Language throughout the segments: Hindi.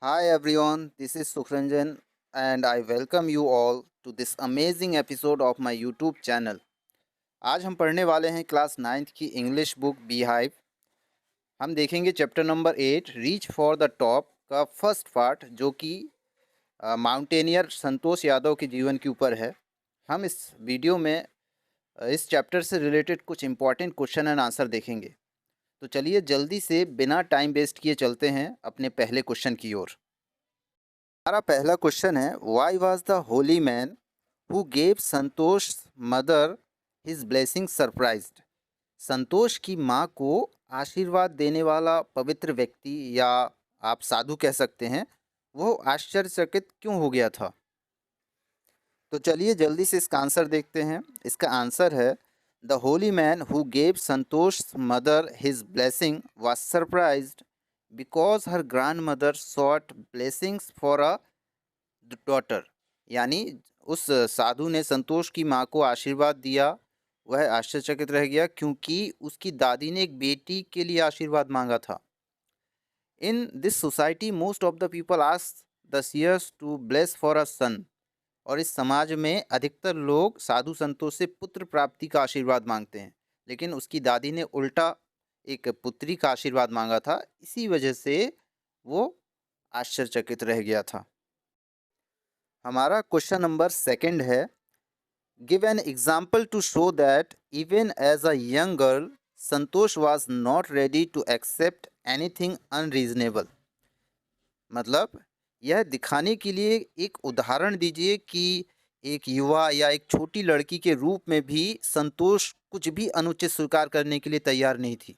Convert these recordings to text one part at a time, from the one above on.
Hi everyone, this is Sukhranjan and I welcome you all to this amazing episode of my YouTube channel. आज हम पढ़ने वाले हैं क्लास 9th की इंग्लिश बुक बी हाइव। हम देखेंगे chapter number 8 reach for the top का फर्स्ट पार्ट जो कि माउंटेनियर संतोष यादव के जीवन के ऊपर है। हम इस वीडियो में इस चैप्टर से रिलेटेड कुछ इंपॉर्टेंट क्वेश्चन एंड आंसर देखेंगे। तो चलिए जल्दी से बिना टाइम वेस्ट किए चलते हैं अपने पहले क्वेश्चन की ओर। हमारा पहला क्वेश्चन है why was the holy man who gave Santosh mother his blessing surprised. Santosh की माँ को आशीर्वाद देने वाला पवित्र व्यक्ति या आप साधु कह सकते हैं, वो आश्चर्यचकित क्यों हो गया था। तो चलिए जल्दी से इसका आंसर देखते हैं। इसका आंसर है the holy man who gave Santosh mother his blessing was surprised because her grandmother sought blessings for a daughter. यानी उस साधु ने संतोष की माँ को आशीर्वाद दिया, वह आश्चर्यचकित रह गया क्योंकि उसकी दादी ने एक बेटी के लिए आशीर्वाद मांगा था। In this society most of the people ask the seers to bless for a son. और इस समाज में अधिकतर लोग साधु संतों से पुत्र प्राप्ति का आशीर्वाद मांगते हैं, लेकिन उसकी दादी ने उल्टा एक पुत्री का आशीर्वाद मांगा था, इसी वजह से वो आश्चर्यचकित रह गया था। हमारा क्वेश्चन नंबर सेकंड है give an example to show that even as a young girl Santosh was not ready to accept anything unreasonable. मतलब यह दिखाने के लिए एक उदाहरण दीजिए कि एक युवा या एक छोटी लड़की के रूप में भी संतोष कुछ भी अनुचित स्वीकार करने के लिए तैयार नहीं थी।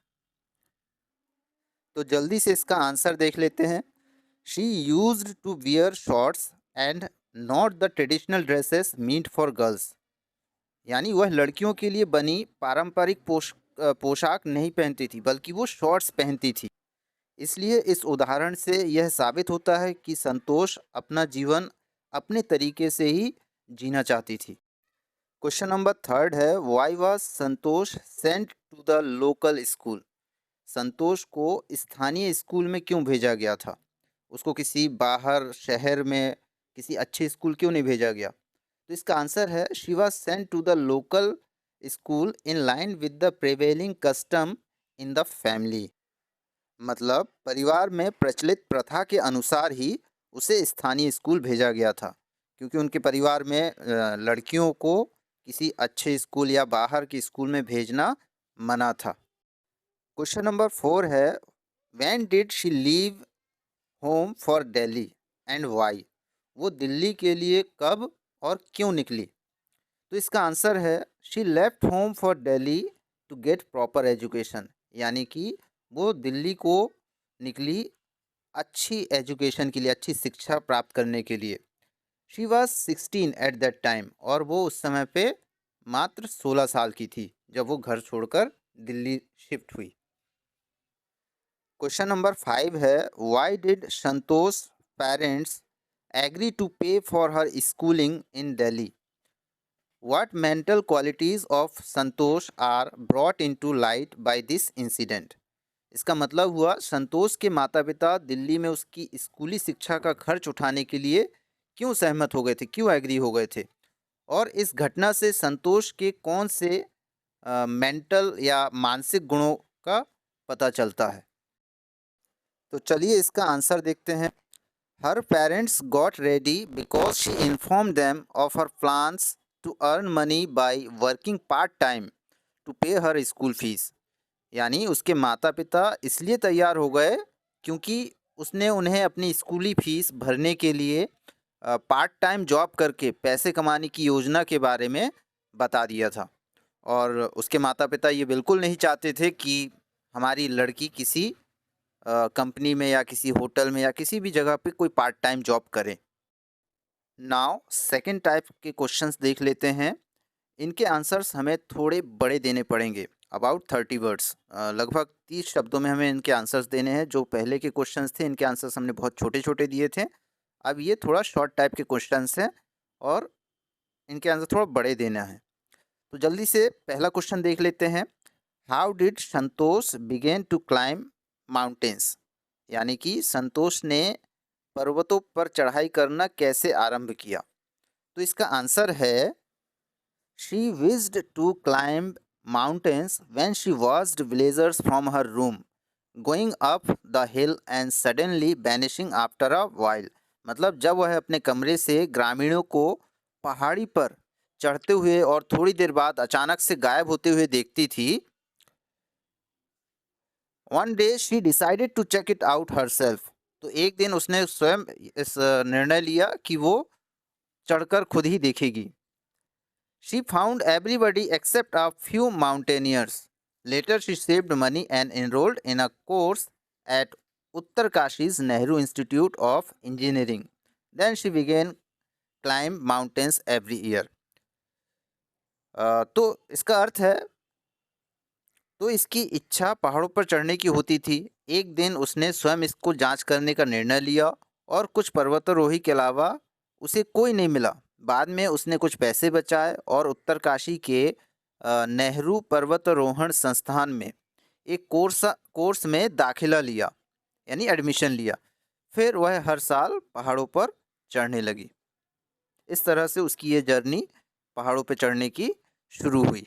तो जल्दी से इसका आंसर देख लेते हैं। She used to wear shorts and not the traditional dresses meant for girls. यानी वह लड़कियों के लिए बनी पारंपरिक पोशाक नहीं पहनती थी, बल्कि वो शॉर्ट्स पहनती थी। इसलिए इस उदाहरण से यह साबित होता है कि संतोष अपना जीवन अपने तरीके से ही जीना चाहती थी। क्वेश्चन नंबर थर्ड है why was Santosh sent to the local school. Santosh को स्थानीय स्कूल में क्यों भेजा गया था? उसको किसी बाहर शहर में किसी अच्छे स्कूल क्यों नहीं भेजा गया? तो इसका आंसर है she was sent to the local school in line with the prevailing custom in the family. मतलब परिवार में प्रचलित प्रथा के अनुसार ही उसे स्थानीय स्कूल भेजा गया था, क्योंकि उनके परिवार में लड़कियों को किसी अच्छे स्कूल या बाहर के स्कूल में भेजना मना था। क्वेश्चन नंबर 4 है when did she leave home for Delhi and why. वो दिल्ली के लिए कब और क्यों निकली? तो इसका आंसर है she left home for Delhi to get proper education. यानी कि वो दिल्ली को निकली अच्छी एजुकेशन के लिए, अच्छी शिक्षा प्राप्त करने के लिए। She was 16 at that time और वो उस समय पे मात्र 16 साल की थी जब वो घर छोड़कर दिल्ली शिफ्ट हुई। क्वेश्चन नंबर 5 है why did Santosh parents agree to pay for her schooling in Delhi. What mental qualities of Santosh are brought into light by this incident? इसका मतलब हुआ संतोष के माता पिता दिल्ली में उसकी स्कूली शिक्षा का खर्च उठाने के लिए क्यों सहमत हो गए थे, क्यों एग्री हो गए थे, और इस घटना से संतोष के कौन से मेंटल या मानसिक गुणों का पता चलता है। तो चलिए इसका आंसर देखते हैं। Her parents got ready because she inform them of her plans to earn money by working part time to pay her school fees. यानी उसके माता पिता इसलिए तैयार हो गए क्योंकि उसने उन्हें अपनी स्कूली फीस भरने के लिए पार्ट टाइम जॉब करके पैसे कमाने की योजना के बारे में बता दिया था। और उसके माता पिता ये बिल्कुल नहीं चाहते थे कि हमारी लड़की किसी कंपनी में या किसी होटल में या किसी भी जगह पे कोई पार्ट टाइम जॉब करे। नाउ सेकंड टाइप के क्वेश्चंस देख लेते हैं। इनके आंसर्स हमें थोड़े बड़े देने पड़ेंगे, अबाउट 30 वर्ड्स, लगभग 30 शब्दों में हमें इनके आंसर्स देने हैं। जो पहले के क्वेश्चंस थे इनके आंसर्स हमने बहुत छोटे छोटे दिए थे, अब ये थोड़ा शॉर्ट टाइप के क्वेश्चंस हैं और इनके आंसर थोड़ा बड़े देना है। तो जल्दी से पहला क्वेश्चन देख लेते हैं। How did Santosh begin to climb mountains. यानी कि संतोष ने पर्वतों पर चढ़ाई करना कैसे आरंभ किया? तो इसका आंसर है she wished to climb mountains when she watched villagers from her room going up the hill and suddenly vanishing after a while. मतलब जब वह अपने कमरे से ग्रामीणों को पहाड़ी पर चढ़ते हुए और थोड़ी देर बाद अचानक से गायब होते हुए देखती थी। One day she decided to check it out herself. तो एक दिन उसने स्वयं इस निर्णय लिया कि वो चढ़कर खुद ही देखेगी। She found everybody except a few mountaineers. Later she saved money and enrolled in a course at Uttarkashi's Nehru institute of engineering. Then she began climb mountains every year। तो इसका अर्थ है, तो इसकी इच्छा पहाड़ों पर चढ़ने की होती थी। एक दिन उसने स्वयं इसको जांच करने का निर्णय लिया और कुछ पर्वतारोही के अलावा उसे कोई नहीं मिला। बाद में उसने कुछ पैसे बचाए और उत्तरकाशी के नेहरू पर्वतारोहण संस्थान में एक कोर्स में दाखिला लिया, यानी एडमिशन लिया। फिर वह हर साल पहाड़ों पर चढ़ने लगी। इस तरह से उसकी ये जर्नी पहाड़ों पर चढ़ने की शुरू हुई।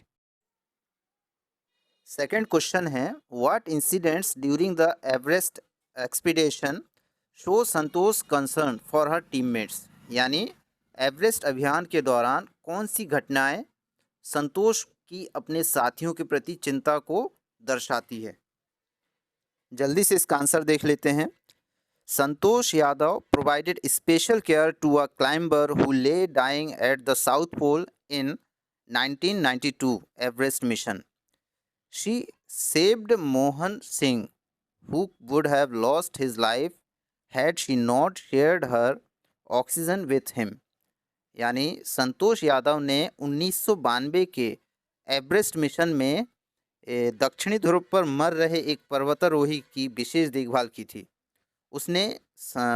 सेकंड क्वेश्चन है, what incidents during the Everest expedition show Santosh concern for her teammates. यानी एवरेस्ट अभियान के दौरान कौन सी घटनाएं संतोष की अपने साथियों के प्रति चिंता को दर्शाती है? जल्दी से इसका आंसर देख लेते हैं। Santosh Yadav provided special care to a climber who lay dying at the south pole in 1992 Everest mission. She saved Mohan Singh, who would have lost his life had she not shared her oxygen with him। यानी संतोष यादव ने 1992 के एवरेस्ट मिशन में दक्षिणी ध्रुव पर मर रहे एक पर्वतारोही की विशेष देखभाल की थी। उसने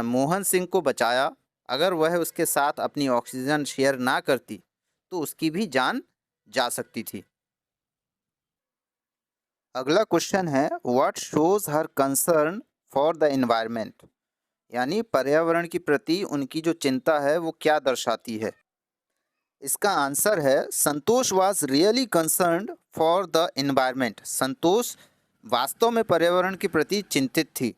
मोहन सिंह को बचाया। अगर वह उसके साथ अपनी ऑक्सीजन शेयर ना करती तो उसकी भी जान जा सकती थी। अगला क्वेश्चन है, what shows her concern for the environment. यानी पर्यावरण के प्रति उनकी जो चिंता है वो क्या दर्शाती है? इसका आंसर है Santosh was really concerned for the environment. Santosh वास्तव में पर्यावरण के प्रति चिंतित थी।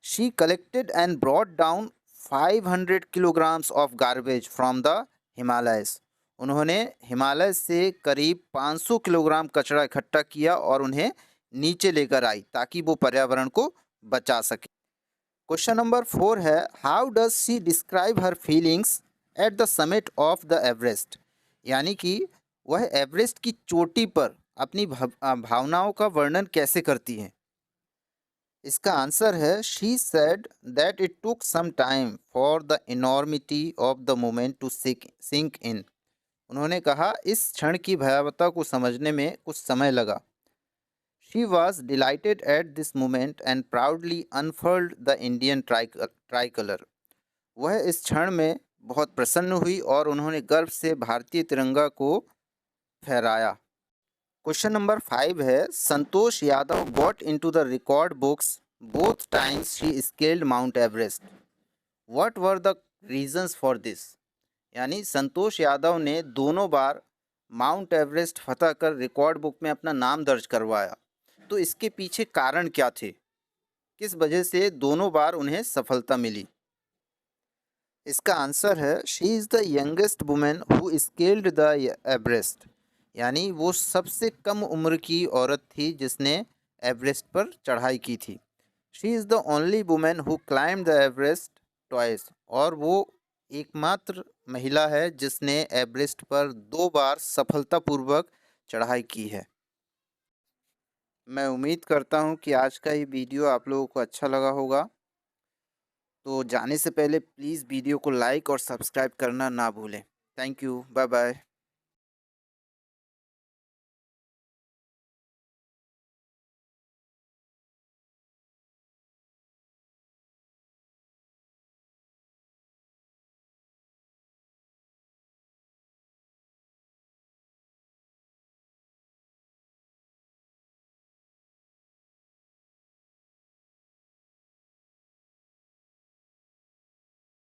She collected and brought down 500 kilograms of garbage from the Himalayas. उन्होंने हिमालय से करीब 500 किलोग्राम कचरा इकट्ठा किया और उन्हें नीचे लेकर आई ताकि वो पर्यावरण को बचा सके। क्वेश्चन नंबर 4 है, how does she describe her feelings at the summit of the Everest. यानी कि वह एवरेस्ट की चोटी पर अपनी भावनाओं का वर्णन कैसे करती हैं? इसका आंसर है she said that it took some time for the enormity of the moment to sink in. उन्होंने कहा इस क्षण की भयावहता को समझने में कुछ समय लगा। She was delighted at this moment and proudly unfurled the Indian tricolour. वह इस क्षण में बहुत प्रसन्न हुई और उन्होंने गर्व से भारतीय तिरंगा को फहराया। क्वेश्चन नंबर 5 है, Santosh Yadav got into the record books both times she scaled Mount Everest. What were the reasons for this. यानी संतोष यादव ने दोनों बार माउंट एवरेस्ट फतह कर रिकॉर्ड बुक में अपना नाम दर्ज करवाया। तो इसके पीछे कारण क्या थे? किस वजह से दोनों बार उन्हें सफलता मिली? इसका आंसर है she is the youngest women who scaled the Everest. यानी वो सबसे कम उम्र की औरत थी जिसने एवरेस्ट पर चढ़ाई की थी। She is the only women who climb the Everest twice. और वो एकमात्र महिला है जिसने एवरेस्ट पर 2 बार सफलतापूर्वक चढ़ाई की है। मैं उम्मीद करता हूँ कि आज का ये वीडियो आप लोगों को अच्छा लगा होगा। तो जाने से पहले प्लीज़ वीडियो को लाइक और सब्सक्राइब करना ना भूलें। Thank you, bye bye.